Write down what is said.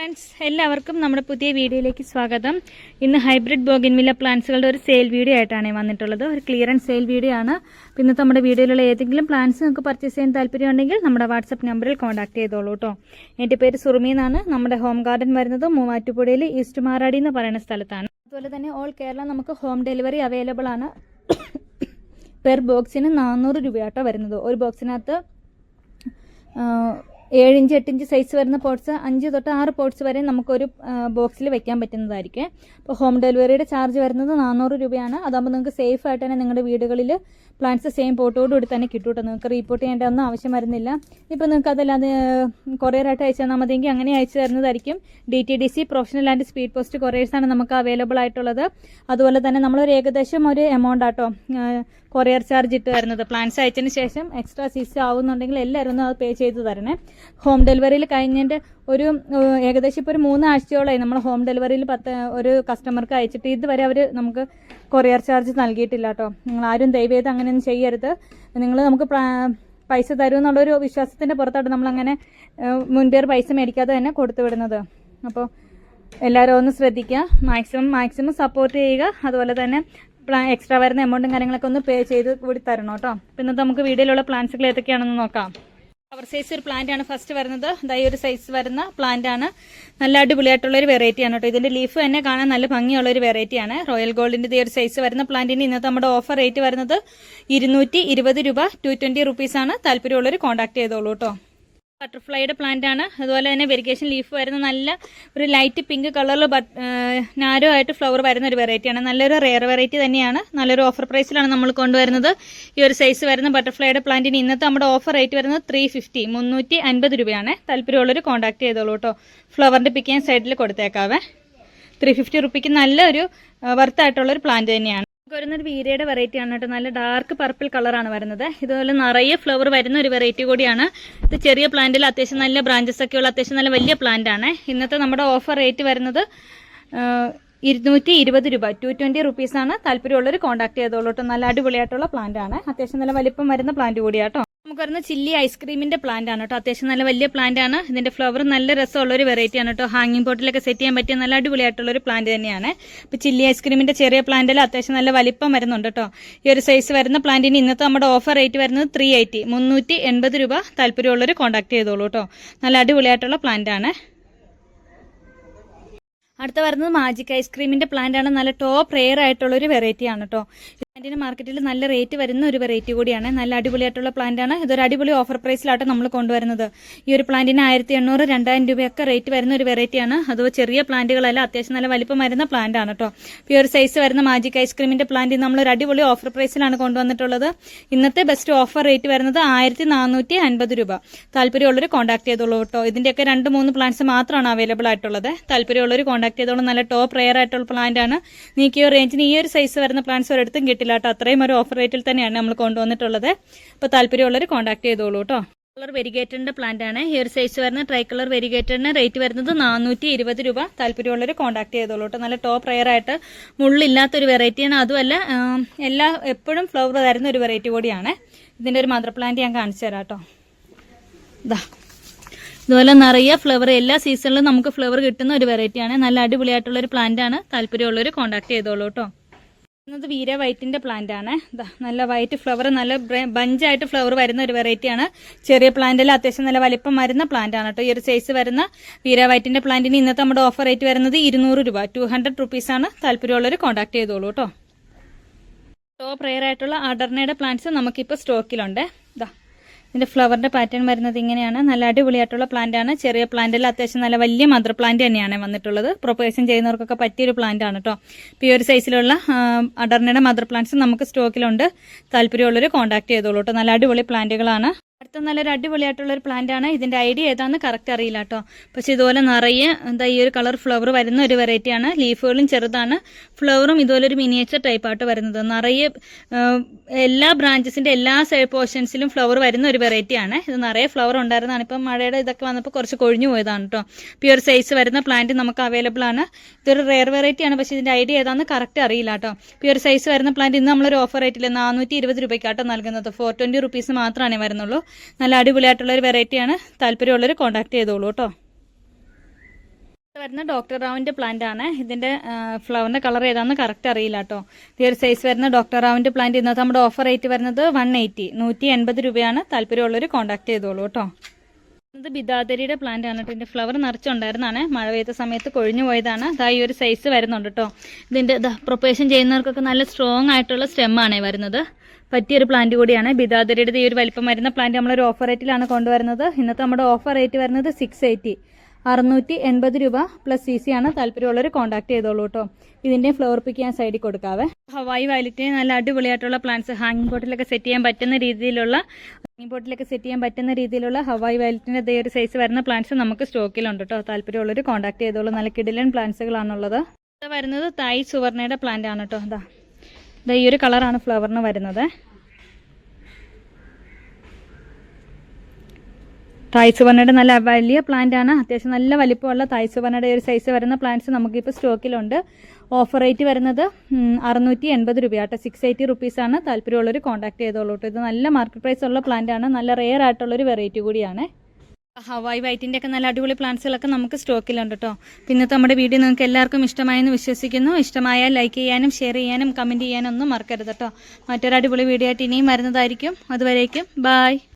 Friends, എല്ലാവർക്കും നമ്മുടെ പുതിയ വീഡിയോയിലേക്ക് സ്വാഗതം. ഇന്ന് ഹൈബ്രിഡ് ബോഗൻവില്ല പ്ലാന്റ്സുകളുടെ ഒരു സെയിൽ വീഡിയോ ആയിട്ടാണ് വന്നിട്ടുള്ളത്. ഒരു ക്ലിയറൻസ് സെയിൽ വീഡിയോ ആണ്. ഇന്നത്തെ നമ്മുടെ വീഡിയോയിലുള്ള ഏതെങ്കിലും പ്ലാന്റ്സ് നിങ്ങൾക്ക് പർച്ചേസ് ചെയ്യാൻ താല്പര്യമുണ്ടെങ്കിൽ നമ്മുടെ വാട്സപ്പ് നമ്പറിൽ കോൺടാക്ട് ചെയ്തോളൂ കേട്ടോ. എൻ്റെ പേര് സുറുമി എന്നാണ്. നമ്മുടെ ഹോം ഗാർഡൻ വരുന്നത് മൂവാറ്റുപുഴയിൽ ഈസ്റ്റ് മാറാടി എന്ന് പറയുന്ന സ്ഥലത്താണ്. അതുപോലെ തന്നെ ഓൾ കേരള നമുക്ക് ഹോം ഡെലിവറി അവൈലബിൾ ആണ്. പെർ ബോക്സിന് 400 രൂപയാട്ടോ വരുന്നത്. ഒരു ബോക്സിനകത്ത് 7 ഇഞ്ച് 8 ഇഞ്ച് സൈസ് വരുന്ന പോട്ട്സ് 5 തൊട്ട് 6 പോട്ട്സ് വരെ നമുക്കൊരു ബോക്സിൽ വെക്കാൻ പറ്റുന്നതായിരിക്കും. അപ്പോൾ ഹോം ഡെലിവറിയുടെ ചാർജ് വരുന്നത് 400 രൂപയാണ്. അതാകുമ്പോൾ നിങ്ങൾക്ക് സേഫ് ആയിട്ട് തന്നെ നിങ്ങളുടെ വീടുകളിൽ പ്ലാന്റ്സ് സെയിം പോട്ടോടുകൂടി തന്നെ കിട്ടൂട്ടോ. നിങ്ങൾക്ക് റീപോർട്ട് ചെയ്യേണ്ട ഒന്നും ആവശ്യം വരുന്നില്ല. ഇപ്പോൾ നിങ്ങൾക്ക് അതല്ലാതെ കൊറിയറായിട്ട് അയച്ചു തന്നാൽ മതിയെങ്കിൽ അങ്ങനെ അയച്ചു തരുന്നതായിരിക്കും. DTDC professional and speed post കൊറിയേഴ്സാണ് നമുക്ക് അവൈലബിൾ ആയിട്ടുള്ളത്. അതുപോലെ തന്നെ നമ്മളൊരു ഏകദേശം ഒരു എമൗണ്ട് ആട്ടോ കൊറിയർ ചാർജ് ഇട്ട് വരുന്നത്. പ്ലാന്റ്സ് അയച്ചതിന് ശേഷം എക്സ്ട്രാ സീസ് ആവുന്നുണ്ടെങ്കിൽ എല്ലാവരും ഒന്ന് അത് പേ ചെയ്ത് തരണേ. ഹോം ഡെലിവറിയിൽ കഴിഞ്ഞതിൻ്റെ ഒരു ഏകദേശം ഇപ്പോൾ ഒരു 3 ആഴ്ചയോളമായി നമ്മൾ ഹോം ഡെലിവറിയിൽ ഒരു കസ്റ്റമർക്ക് അയച്ചിട്ട് ഇതുവരെ അവർ നമുക്ക് കൊറിയർ ചാർജ് നൽകിയിട്ടില്ല കേട്ടോ. നിങ്ങൾ ആരും ദയവേത് അങ്ങനെയൊന്നും ചെയ്യരുത്. നിങ്ങൾ നമുക്ക് പൈസ തരുമെന്നുള്ളൊരു വിശ്വാസത്തിൻ്റെ പുറത്താണ് നമ്മളങ്ങനെ മുൻപേർ പൈസ മേടിക്കാതെ തന്നെ കൊടുത്തു വിടുന്നത്. അപ്പോൾ എല്ലാവരും ഒന്ന് ശ്രദ്ധിക്കുക. മാക്സിമം സപ്പോർട്ട് ചെയ്യുക. അതുപോലെ തന്നെ എക്സ്ട്രാ വരുന്ന എമൗണ്ടും കാര്യങ്ങളൊക്കെ ഒന്ന് പേ ചെയ്ത് കൂടി തരണം കേട്ടോ. പിന്നെ നമുക്ക് വീഡിയോയിലുള്ള പ്ലാന്റ്സുകൾ ഏതൊക്കെയാണെന്ന് നോക്കാം. ഫ്ലവർ സൈസ് ഒരു പ്ലാന്റ് ആണ് ഫസ്റ്റ് വരുന്നത്. ഇതായി ഒരു സൈസ് വരുന്ന പ്ലാന്റ് ആണ്. നല്ല അടിപൊളിയായിട്ടുള്ള ഒരു വെറൈറ്റി ആണ് കേട്ടോ. ഇതിന്റെ ലീഫ് തന്നെ കാണാൻ നല്ല ഭംഗിയുള്ള ഒരു വെറൈറ്റി ആണ്. റോയൽ ഗോൾഡിന്റെ ഈ ഒരു സൈസ് വരുന്ന പ്ലാന്റിന് ഇന്നത്തെ നമ്മുടെ ഓഫർ റേറ്റ് വരുന്നത് 220 രൂപ, 220 റുപ്പീസാണ്. താല്പര്യമുള്ളവർ കോൺടാക്ട് ചെയ്തോളൂ കേട്ടോ. ബട്ടർഫ്ലൈയുടെ പ്ലാന്റ് ആണ്. അതുപോലെ തന്നെ വെരിഗേഷൻ ലീഫ് വരുന്ന നല്ല ഒരു ലൈറ്റ് പിങ്ക് കളറിൽ നാരോ ആയിട്ട് ഫ്ലവർ വരുന്ന ഒരു വെറൈറ്റിയാണ്. നല്ലൊരു റെയർ വെറൈറ്റി തന്നെയാണ്. നല്ലൊരു ഓഫർ പ്രൈസിലാണ് നമ്മൾ കൊണ്ടുവരുന്നത്. ഈ ഒരു സൈസ് വരുന്ന ബട്ടർഫ്ലൈയുടെ പ്ലാന്റിന് ഇന്നത്തെ നമ്മുടെ ഓഫർ റേറ്റ് വരുന്നത് 350, 350 രൂപയാണ്. താല്പര്യമുള്ളവർ കോൺടാക്ട് ചെയ്തോളൂ കേട്ടോ. ഫ്ലവറിന്റെ പിക്ക് ഞാൻ സൈഡിൽ കൊടുത്തേക്കാവേ. 350 റുപ്പിക്ക് നല്ലൊരു വർത്തായിട്ടുള്ളൊരു പ്ലാന്റ് തന്നെയാണ്. വരുന്നൊരു വീരയുടെ വെറൈറ്റി ആണ് കേട്ടോ. നല്ല ഡാർക്ക് പർപ്പിൾ കളറാണ് വരുന്നത്. ഇതുപോലെ നിറയെ ഫ്ലവർ വരുന്ന ഒരു വെറൈറ്റി കൂടിയാണ്. ഇത് ചെറിയ പ്ലാന്റിൽ അത്യാവശ്യം നല്ല ബ്രാഞ്ചസ് ഒക്കെ ഉള്ള അത്യാവശ്യം നല്ല വലിയ പ്ലാന്റ് ആണ്. ഇന്നത്തെ നമ്മുടെ ഓഫർ റേറ്റ് വരുന്നത് 220 രൂപ, 220 റുപ്പീസാണ്. താല്പര്യമുള്ളവർ കോൺടാക്ട് ചെയ്തോളൂ കേട്ടോ. നല്ല അടിപൊളിയായിട്ടുള്ള പ്ലാന്റ് ആണ്. അത്യാവശ്യം നല്ല വലിപ്പം വരുന്ന പ്ലാന്റ് കൂടിയാട്ടോ. നമുക്ക് വരുന്ന ചില്ലി ഐസ്ക്രീമിന്റെ പ്ലാന്റ് ആണ് കേട്ടോ. അത്യാവശ്യം നല്ല വലിയ പ്ലാന്റ് ആണ്. ഇതിന്റെ ഫ്ലവർ നല്ല രസമുള്ള ഒരു വെറൈറ്റി ആണ് കേട്ടോ. ഹാങ്ങിങ് പോട്ടിലൊക്കെ സെറ്റ് ചെയ്യാൻ പറ്റിയ നല്ല അടിപൊളിയായിട്ടുള്ള ഒരു പ്ലാന്റ് തന്നെയാണ്. ഇപ്പൊ ചില്ലി ഐസ്ക്രീമിന്റെ ചെറിയ പ്ലാന്റിൽ അത്യാവശ്യം നല്ല വലിപ്പം വരുന്നുണ്ട് കേട്ടോ. ഈ ഒരു സൈസ് വരുന്ന പ്ലാന്റിന് ഇന്നത്തെ നമ്മുടെ ഓഫർ റേറ്റ് വരുന്നത് 380, 380 രൂപ. താല്പര്യമുള്ളവർ കോൺടാക്ട് ചെയ്തോളൂ കേട്ടോ. നല്ല അടിപൊളിയായിട്ടുള്ള പ്ലാന്റ് ആണ്. അടുത്ത വരുന്നത് മാജിക് ഐസ്ക്രീമിന്റെ പ്ലാന്റ് ആണ്. നല്ല ടോപ്പ് റെയർ ആയിട്ടുള്ള ഒരു വെറൈറ്റി ആണ് കേട്ടോ. പ്ലാന്റിന് മാർക്കറ്റിൽ നല്ല റേറ്റ് വരുന്ന ഒരു വെറൈറ്റി കൂടിയാണ്. നല്ല അടിപൊളിയായിട്ടുള്ള പ്ലാന്റ് ആണ്. ഇതൊരു അടിപൊളി ഓഫർ പ്രൈസിലാട്ടോ നമ്മൾ കൊണ്ടുവരുന്നത്. ഈ ഒരു പ്ലാന്റിന് 1800, 2000 രൂപയൊക്കെ റേറ്റ് വരുന്ന ഒരു വെറൈറ്റിയാണ്. അത് ചെറിയ പ്ലാന്റുകളല്ല, അത്യാവശ്യം നല്ല വലിപ്പം വരുന്ന പ്ലാന്റ് ആണ് കേട്ടോ. ഈ ഒരു സൈസ് വരുന്ന മാജിക് ഐസ്ക്രീമിന്റെ പ്ലാന്റ് നമ്മൾ ഒരു അടിപൊളി ഓഫർ പ്രൈസിലാണ് കൊണ്ടുവന്നിട്ടുള്ളത്. ഇന്നത്തെ ബെസ്റ്റ് ഓഫർ റേറ്റ് വരുന്നത് 1450 രൂപ. താല്പര്യമുള്ളവർ കോൺടാക്ട് ചെയ്തോളൂ കേട്ടോ. ഇതിന്റെയൊക്കെ 2-3 പ്ലാന്റ്സ് മാത്രമാണ് അവൈലബിൾ ആയിട്ടുള്ളത്. താല്പര്യമുള്ളവർ കോൺടാക്ട് ചെയ്തോളൂ. നല്ല ടോപ്പ് റെയർ ആയിട്ടുള്ള പ്ലാന്റ് ആണ്. നിങ്ങൾക്ക് ഈ റേഞ്ചിന് ഈ ഒരു സൈസ് വരുന്ന പ്ലാന്റ്സ് ഒരിടത്തും കിട്ടില്ല കേട്ടോ. അത്രയും ഒരു ഓഫർ റേറ്റിൽ തന്നെയാണ് നമ്മൾ കൊണ്ടുവന്നിട്ടുള്ളത്. അപ്പോൾ താല്പര്യമുള്ളവർ കോൺടാക്ട് ചെയ്തോളൂ കേട്ടോ. കളർ വെരിഗേറ്ററിന്റെ പ്ലാന്റ് ആണ്. ഈ ഒരു സൈസ് വരുന്ന ട്രൈ കളർ വെരിഗേറ്ററിന് റേറ്റ് വരുന്നത് 420 രൂപ. താല്പര്യമുള്ളവർ കോൺടാക്ട് ചെയ്തോളൂ കേട്ടോ. നല്ല ടോപ്പ് റെയർ ആയിട്ട് മുള്ളില്ലാത്തൊരു വെറൈറ്റിയാണ്. അതുമല്ല എപ്പോഴും ഫ്ലവർ തരുന്ന ഒരു വെറൈറ്റി കൂടിയാണ്. ഇതിന്റെ ഒരു മദർ പ്ലാന്റ് ഞാൻ കാണിച്ചു തരാം കേട്ടോ. ഇതുപോലെ നിറയെ ഫ്ലവർ എല്ലാ സീസണിലും നമുക്ക് ഫ്ലവർ കിട്ടുന്ന ഒരു വെറൈറ്റിയാണ്. നല്ല അടിപൊളിയായിട്ടുള്ള ഒരു പ്ലാന്റ് ആണ്. താല്പര്യമുള്ളവർ കോൺടാക്ട് ചെയ്തോളൂ കേട്ടോ. വീര വൈറ്റിന്റെ പ്ലാന്റ് ആണ്. നല്ല വൈറ്റ് ഫ്ലവർ, നല്ല ബഞ്ചായിട്ട് ഫ്ലവർ വരുന്ന ഒരു വെറൈറ്റിയാണ്. ചെറിയ പ്ലാന്റിൽ അത്യാവശ്യം നല്ല വലിപ്പം വരുന്ന പ്ലാന്റ് ആണ് കേട്ടോ. ഈ ഒരു സൈസ് വരുന്ന വീര വൈറ്റിന്റെ പ്ലാന്റിന് ഇന്നത്തെ നമ്മുടെ ഓഫർ റേറ്റ് വരുന്നത് 200 രൂപ, 200 റുപ്പീസാണ്. താല്പര്യമുള്ളവർ കോൺടാക്ട് ചെയ്തോളൂ കേട്ടോ. ടോപ്പ് റെയർ ആയിട്ടുള്ള അഡർണയുടെ പ്ലാന്റ്സ് നമുക്കിപ്പോൾ സ്റ്റോക്കിലുണ്ട്. ഇതിന്റെ ഫ്ലവറിന്റെ പാറ്റേൺ വരുന്നത് ഇങ്ങനെയാണ്. നല്ല അടിപൊളിയായിട്ടുള്ള പ്ലാന്റ് ആണ്. ചെറിയ പ്ലാന്റിൽ അത്യാവശ്യം നല്ല വലിയ മദർ പ്ലാന്റ് തന്നെയാണ് വന്നിട്ടുള്ളത്. പ്രൊപ്പഗേഷൻ ചെയ്യുന്നവർക്കൊക്കെ പറ്റിയൊരു പ്ലാന്റ് ആണ് കേട്ടോ. ഇപ്പോൾ ഈ ഒരു സൈസിലുള്ള അഡർണയുടെ മദർ പ്ലാന്റ്സ് നമുക്ക് സ്റ്റോക്കിലുണ്ട്. താല്പര്യമുള്ളവർ കോൺടാക്ട് ചെയ്തോളൂ കേട്ടോ. നല്ല അടിപൊളി പ്ലാന്റുകളാണ്. അടുത്ത നല്ലൊരു അടിപൊളിയായിട്ടുള്ള ഒരു പ്ലാന്റ് ആണ്. ഇതിന്റെ ഐഡിയ ഏതാന്ന് കറക്റ്റ് അറിയില്ല കേട്ടോ. പക്ഷെ ഇതുപോലെ നിറയെ ഈ ഒരു കളർ ഫ്ലവർ വരുന്ന ഒരു വെറൈറ്റിയാണ്. ലീഫുകളും ചെറുതാണ്, ഫ്ലവറും ഇതുപോലെ ഒരു മിനിയേച്ചർ ടൈപ്പ് ആയിട്ട് വരുന്നത്. നിറയെ എല്ലാ ബ്രാഞ്ചസിന്റെ എല്ലാ പോർഷൻസിലും ഫ്ലവർ വരുന്ന ഒരു വെറൈറ്റിയാണ്. ഇത് നിറയെ ഫ്ലവർ ഉണ്ടായിരുന്നതാണ്. ഇപ്പം മഴയുടെ ഇതൊക്കെ വന്നപ്പോൾ കുറച്ച് കൊഴിഞ്ഞു പോയതാണ് കേട്ടോ. പ്യുവർ സൈസ് വരുന്ന പ്ലാന്റ് നമുക്ക് അവൈലബിൾ ആണ്. ഇതൊരു റെയർ വെറൈറ്റി ആണ്. പക്ഷെ ഇതിന്റെ ഐഡിയ ഏതാന്ന് കറക്റ്റ് അറിയില്ല കേട്ടോ. പ്യുവർ സൈസ് വരുന്ന പ്ലാന്റ് ഇന്ന് നമ്മളൊരു ഓഫർ റേറ്റിൽ 420 രൂപയ്ക്കാട്ടോ നൽകുന്നത്. 420 റുപ്പീസ് മാത്രമേ വരുന്നുള്ളൂ. നല്ല അടിപൊളിയായിട്ടുള്ള ഒരു വെറൈറ്റിയാണ്. താല്പര്യമുള്ളവർ കോൺടാക്ട് ചെയ്തോളൂ കേട്ടോ. വരുന്ന ഡോക്ടർ റാവിൻ്റെ പ്ലാന്റ് ആണ്. ഇതിൻ്റെ ഫ്ലവറിൻ്റെ കളർ ഏതാണെന്ന് കറക്റ്റ് അറിയില്ല കേട്ടോ. ഈ ഒരു സൈസ് വരുന്ന ഡോക്ടർ റാവിൻ്റെ പ്ലാന്റ് ഇന്നത്തെ നമ്മുടെ ഓഫർ റേറ്റ് വരുന്നത് 180 രൂപയാണ്. താല്പര്യമുള്ളവർ കോൺടാക്ട് ചെയ്തോളൂ കേട്ടോ. ഇത് ബിദാദരിയുടെ പ്ലാന്റ് ആണ് കേട്ടോ. ഇതിൻ്റെ ഫ്ലവർ നിറച്ചുണ്ടായിരുന്നതാണ്, മഴ പെയ്ത സമയത്ത് കൊഴിഞ്ഞു പോയതാണ്. ഈ ഒരു സൈസ് വരുന്നുണ്ട് കേട്ടോ. ഇതിൻ്റെ പ്രൊപ്പേഷൻ ചെയ്യുന്നവർക്കൊക്കെ നല്ല സ്ട്രോങ് ആയിട്ടുള്ള സ്റ്റെമ്മാണ് വരുന്നത്. പറ്റിയൊരു പ്ലാന്റ് കൂടിയാണ്. ബിദാദരിയുടെ ഈ ഒരു വലിപ്പം വരുന്ന പ്ലാന്റ് നമ്മളൊരു ഓഫർ റേറ്റിലാണ് കൊണ്ടുവരുന്നത്. ഇന്നത്തെ നമ്മുടെ ഓഫർ റേറ്റ് വരുന്നത് 680 രൂപ പ്ലസ് CC ആണ്. താല്പര്യമുള്ളവർ കോൺടാക്ട് ചെയ്തോളൂ കേട്ടോ. ഇതിൻ്റെ ഫ്ലവർ പിക്ക് ഞാൻ സൈഡിൽ കൊടുക്കാവേ. ഹവായി വയലറ്റിന് നല്ല അടിപൊളിയായിട്ടുള്ള പ്ലാന്റ്സ് ഹാങ്ങിങ് പോട്ടിലൊക്കെ സെറ്റ് ചെയ്യാൻ പറ്റുന്ന രീതിയിലുള്ള ഹവായി വയലറ്റിൻ്റെ ഇതേ ഒരു സൈസ് വരുന്ന പ്ലാന്റ്സ് നമുക്ക് സ്റ്റോക്കിലുണ്ട് കേട്ടോ. താല്പര്യമുള്ളവർ കോൺടാക്ട് ചെയ്തോളൂ. നല്ല കിടിലൻ പ്ലാന്റ്സുകളാണുള്ളത്. ഇത് വരുന്നത് തായ് സുവർണയുടെ പ്ലാന്റ് ആണ് കേട്ടോ. ഇതാ ഈ ഒരു കളറാണ് ഫ്ലവറിന് വരുന്നത്. തായ് സുവർണയുടെ നല്ല വലിയ പ്ലാന്റ് ആണ്. അത്യാവശ്യം നല്ല വലിപ്പമുള്ള തായ് സുവർണയുടെ ഒരു സൈസ് വരുന്ന പ്ലാന്റ്സ് നമുക്കിപ്പോൾ സ്റ്റോക്കിലുണ്ട്. ഓഫർ റേറ്റ് വരുന്നത് 680 രൂപയാട്ടോ. 680 റുപ്പീസാണ്. താല്പര്യമുള്ളവർ കോൺടാക്ട് ചെയ്തോളൂ കേട്ടോ. ഇത് നല്ല മാർക്കറ്റ് പ്രൈസ് ഉള്ള പ്ലാന്റ് ആണ്. നല്ല റെയർ ആയിട്ടുള്ളൊരു വെറൈറ്റി കൂടിയാണ്. ഹവായി വൈറ്റിൻ്റെ ഒക്കെ നല്ല അടിപൊളി പ്ലാന്റ്സുകളൊക്കെ നമുക്ക് സ്റ്റോക്കിലുണ്ട് കേട്ടോ. ഇന്നത്തെ നമ്മുടെ വീഡിയോ നിങ്ങൾക്ക് എല്ലാവർക്കും ഇഷ്ടമായെന്ന് വിശ്വസിക്കുന്നു. ഇഷ്ടമായാൽ ലൈക്ക് ചെയ്യാനും ഷെയർ ചെയ്യാനും കമൻറ്റ് ചെയ്യാനും ഒന്നും മറക്കരുത് കേട്ടോ. മറ്റൊരു അടിപൊളി വീഡിയോ ആയിട്ട് ഇനിയും വരുന്നതായിരിക്കും. അതുവരേക്കും ബൈ.